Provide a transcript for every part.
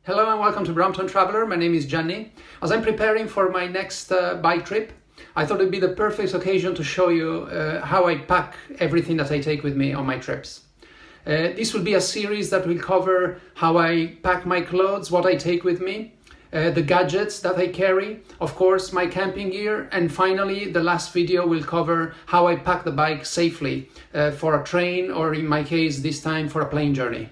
Hello and welcome to Brompton Traveler. My name is Gianni. As I'm preparing for my next bike trip, I thought it'd be the perfect occasion to show you how I pack everything that I take with me on my trips. This will be a series that will cover how I pack my clothes, what I take with me, the gadgets that I carry, of course my camping gear, and finally the last video will cover how I pack the bike safely for a train, or in my case this time for a plane journey.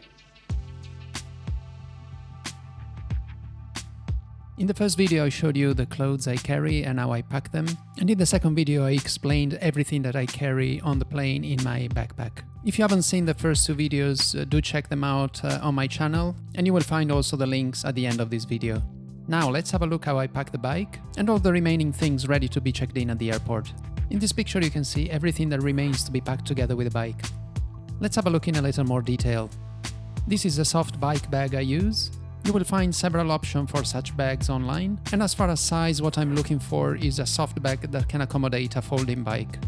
In the first video I showed you the clothes I carry and how I pack them, and in the second video I explained everything that I carry on the plane in my backpack. If you haven't seen the first two videos, do check them out on my channel, and you will find also the links at the end of this video. Now let's have a look how I pack the bike and all the remaining things ready to be checked in at the airport. In this picture you can see everything that remains to be packed together with the bike. Let's have a look in a little more detail. This is a soft bike bag I use. You will find several options for such bags online, and as far as size, what I'm looking for is a soft bag that can accommodate a folding bike.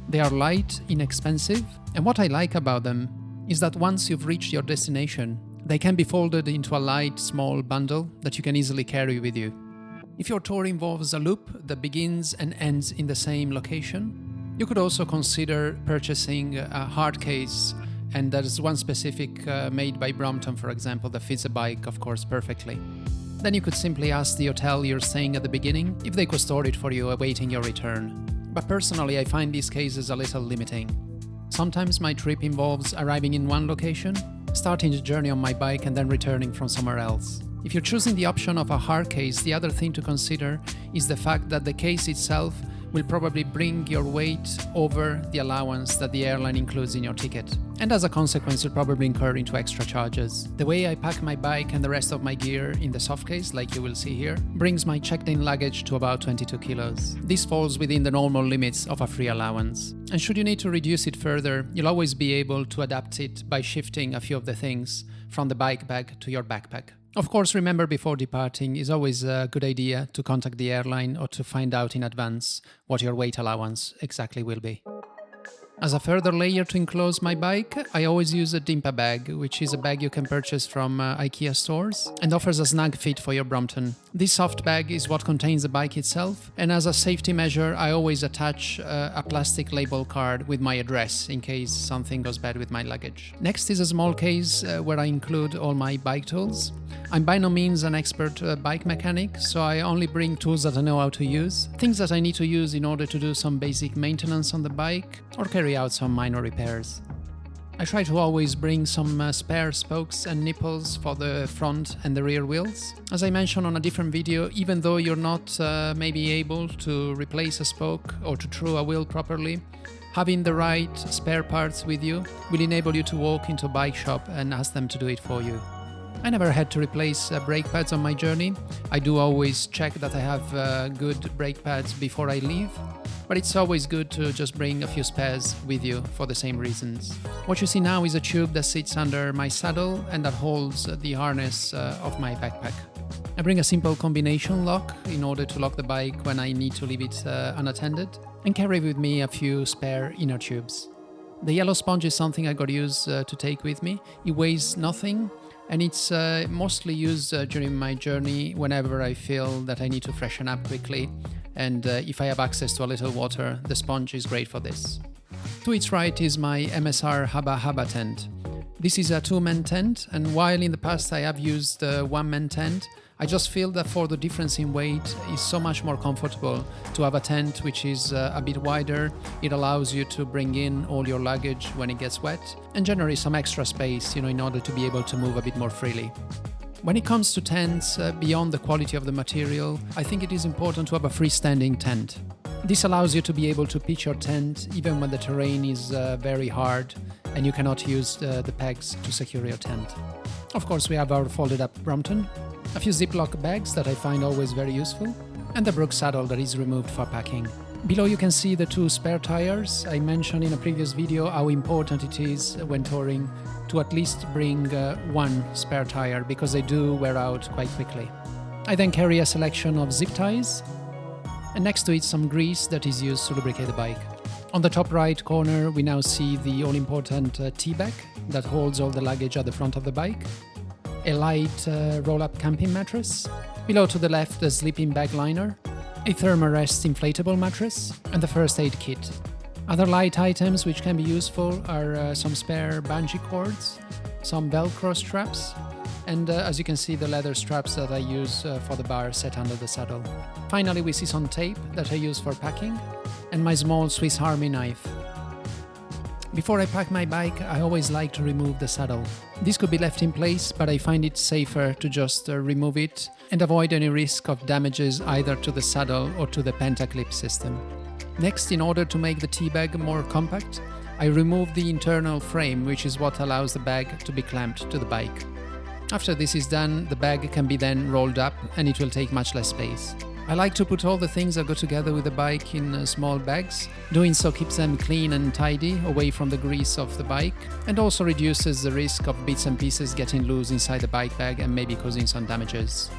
They are light, inexpensive, and what I like about them is that once you've reached your destination, they can be folded into a light, small bundle that you can easily carry with you. If your tour involves a loop that begins and ends in the same location, you could also consider purchasing a hard case. And there's one specific made by Brompton, for example, that fits a bike, of course, perfectly. Then you could simply ask the hotel you're staying at the beginning if they could store it for you awaiting your return. But personally, I find these cases a little limiting. Sometimes my trip involves arriving in one location, starting the journey on my bike and then returning from somewhere else. If you're choosing the option of a hard case, the other thing to consider is the fact that the case itself will probably bring your weight over the allowance that the airline includes in your ticket. And as a consequence, you'll probably incur into extra charges. The way I pack my bike and the rest of my gear in the soft case, like you will see here, brings my checked-in luggage to about 22 kilos. This falls within the normal limits of a free allowance. And should you need to reduce it further, you'll always be able to adapt it by shifting a few of the things from the bike bag to your backpack. Of course, remember before departing, it's always a good idea to contact the airline or to find out in advance what your weight allowance exactly will be. As a further layer to enclose my bike, I always use a Dimpa bag, which is a bag you can purchase from IKEA stores and offers a snug fit for your Brompton. This soft bag is what contains the bike itself, and as a safety measure I always attach a plastic label card with my address in case something goes bad with my luggage. Next is a small case where I include all my bike tools. I'm by no means an expert bike mechanic, so I only bring tools that I know how to use, things that I need to use in order to do some basic maintenance on the bike or carry out some minor repairs. I try to always bring some spare spokes and nipples for the front and the rear wheels. As I mentioned on a different video, even though you're not maybe able to replace a spoke or to throw a wheel properly, having the right spare parts with you will enable you to walk into a bike shop and ask them to do it for you. I never had to replace brake pads on my journey. I do always check that I have good brake pads before I leave, but it's always good to just bring a few spares with you for the same reasons. What you see now is a tube that sits under my saddle and that holds the harness of my backpack. I bring a simple combination lock in order to lock the bike when I need to leave it unattended, and carry with me a few spare inner tubes. The yellow sponge is something I got used to take with me. It weighs nothing, and it's mostly used during my journey whenever I feel that I need to freshen up quickly, and if I have access to a little water, the sponge is great for this. To its right is my MSR Haba Haba tent. This is a two-man tent, and while in the past I have used the one-man tent, I just feel that for the difference in weight, it's so much more comfortable to have a tent which is a bit wider. It allows you to bring in all your luggage when it gets wet, and generate some extra space, in order to be able to move a bit more freely. When it comes to tents, beyond the quality of the material, I think it is important to have a freestanding tent. This allows you to be able to pitch your tent even when the terrain is very hard and you cannot use the pegs to secure your tent. Of course, we have our folded up Brompton, a few Ziploc bags that I find always very useful, and the Brook saddle that is removed for packing. Below you can see the two spare tires. I mentioned in a previous video how important it is when touring to at least bring one spare tire, because they do wear out quite quickly. I then carry a selection of zip ties, and next to it some grease that is used to lubricate the bike. On the top right corner we now see the all-important tea bag that holds all the luggage at the front of the bike. a light roll-up camping mattress, below to the left the sleeping bag liner, a Thermarest inflatable mattress, and the first aid kit. Other light items which can be useful are some spare bungee cords, some Velcro straps, and as you can see, the leather straps that I use for the bar set under the saddle. Finally, we see some tape that I use for packing, and my small Swiss Army knife. Before I pack my bike, I always like to remove the saddle. This could be left in place, but I find it safer to just remove it and avoid any risk of damages either to the saddle or to the pentaclip system. Next, in order to make the tea bag more compact, I remove the internal frame, which is what allows the bag to be clamped to the bike. After this is done, the bag can be then rolled up and it will take much less space. I like to put all the things that go together with the bike in small bags. Doing so keeps them clean and tidy, away from the grease of the bike, and also reduces the risk of bits and pieces getting loose inside the bike bag and maybe causing some damages.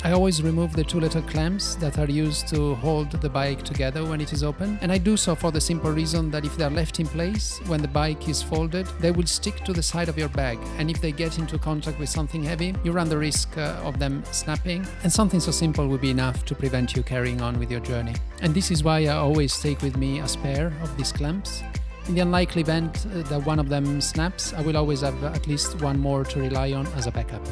I always remove the two little clamps that are used to hold the bike together when it is open, and I do so for the simple reason that if they are left in place when the bike is folded, they will stick to the side of your bag, and if they get into contact with something heavy, you run the risk of them snapping, and something so simple would be enough to prevent you carrying on with your journey. And this is why I always take with me a spare of these clamps. In the unlikely event that one of them snaps, I will always have at least one more to rely on as a backup.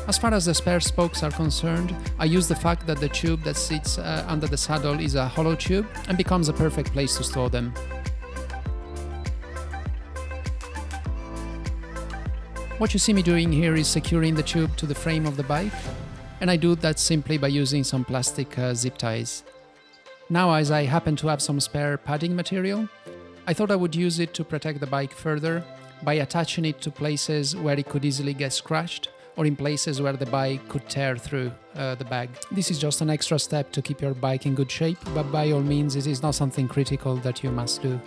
As far as the spare spokes are concerned, I use the fact that the tube that sits under the saddle is a hollow tube and becomes a perfect place to store them. What you see me doing here is securing the tube to the frame of the bike, and I do that simply by using some plastic zip ties. Now, as I happen to have some spare padding material, I thought I would use it to protect the bike further by attaching it to places where it could easily get scratched, or in places where the bike could tear through the bag. This is just an extra step to keep your bike in good shape, but by all means it is not something critical that you must do.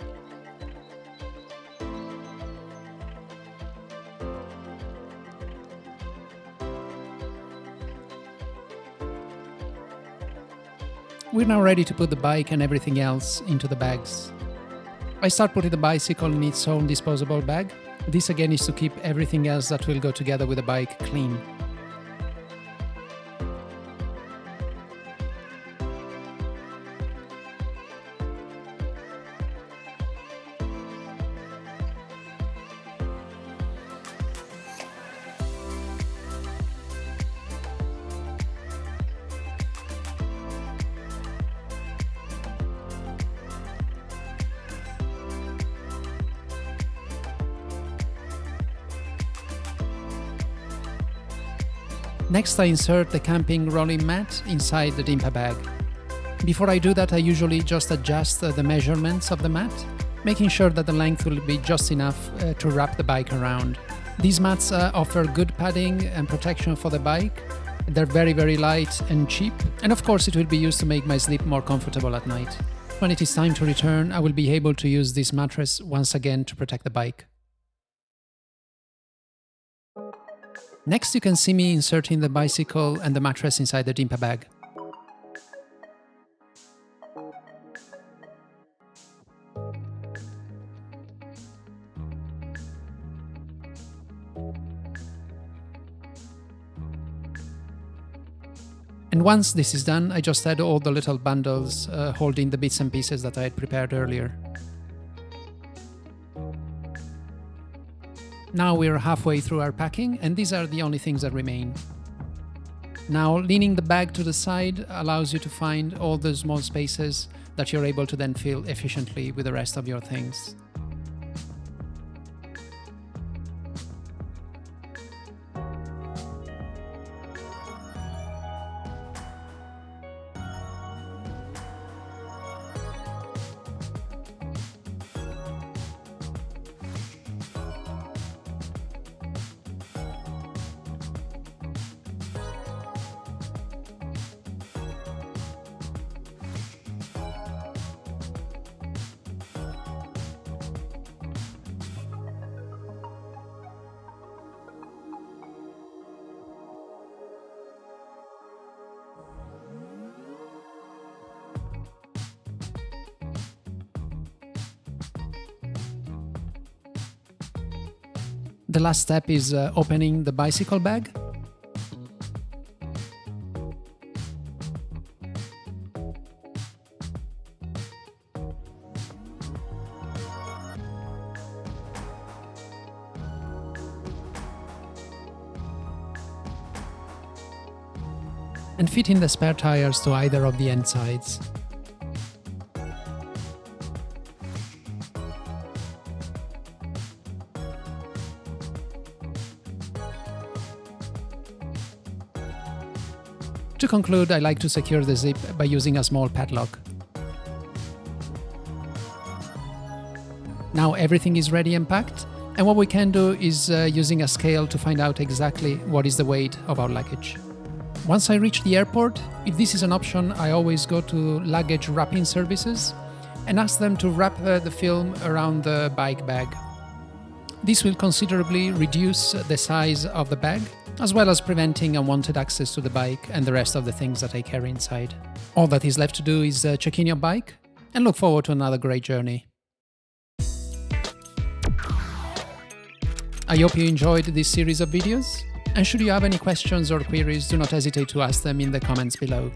We're now ready to put the bike and everything else into the bags. I start putting the bicycle in its own disposable bag. This again is to keep everything else that will go together with the bike clean. Next, I insert the camping rolling mat inside the Dimpa bag. Before I do that, I usually just adjust the measurements of the mat, making sure that the length will be just enough to wrap the bike around. These mats offer good padding and protection for the bike. They're very, very light and cheap, and of course it will be used to make my sleep more comfortable at night. When it is time to return, I will be able to use this mattress once again to protect the bike. Next, you can see me inserting the bicycle and the mattress inside the Dimpa bag. And once this is done, I just add all the little bundles holding the bits and pieces that I had prepared earlier. Now we're halfway through our packing, and these are the only things that remain. Now, leaning the bag to the side allows you to find all the small spaces that you're able to then fill efficiently with the rest of your things. The last step is opening the bicycle bag. And fitting the spare tires to either of the end sides. To conclude, I like to secure the zip by using a small padlock. Now everything is ready and packed, and what we can do is using a scale to find out exactly what is the weight of our luggage. Once I reach the airport, if this is an option, I always go to luggage wrapping services and ask them to wrap the film around the bike bag. This will considerably reduce the size of the bag, as well as preventing unwanted access to the bike and the rest of the things that I carry inside. All that is left to do is check in your bike and look forward to another great journey. I hope you enjoyed this series of videos. And should you have any questions or queries, do not hesitate to ask them in the comments below.